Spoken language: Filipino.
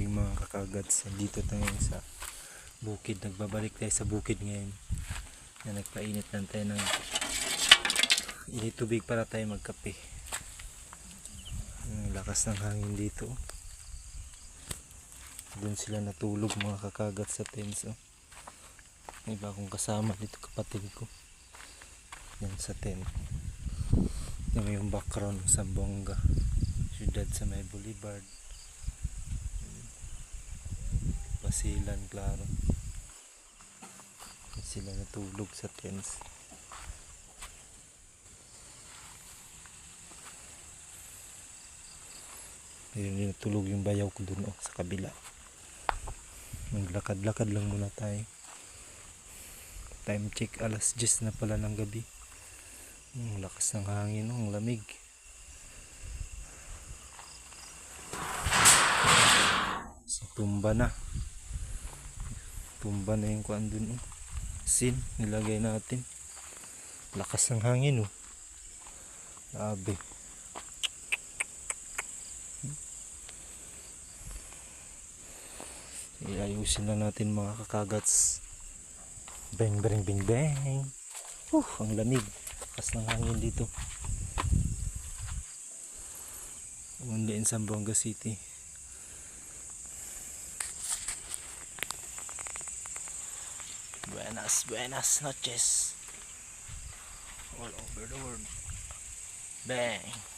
morning mga kakagats. Dito tayo sa bukid. Nagbabalik tayo sa bukid ngayon. Nagpainit lang tayo ng init tubig para tayo magkape. Ang lakas ng hangin dito. Doon sila natulog mga kakagats sa tents. May iba akong kasama dito, kapatid ko. Yan sa tent. Yan yung background sa Zamboanga. Siyudad sa may Boulevard. Basilan, klaro. Sila natulog sa tents. Ayun, natulog yung bayaw ko dun sa kabila. Maglakad-lakad lang muna tayo. Time check, alas 10 na pala ng gabi. Lakas ng hangin, ang lamig. So, tumba na yung kuan dun. Sin nilagay natin. Lakas ng hangin. Grabe. Iayusin lang natin mga kakagats. Bang bang bang bang. Ang lamig. Lakas ng hangin dito. Umundi in Zamboanga City. Buenas noches all over the world. Bang.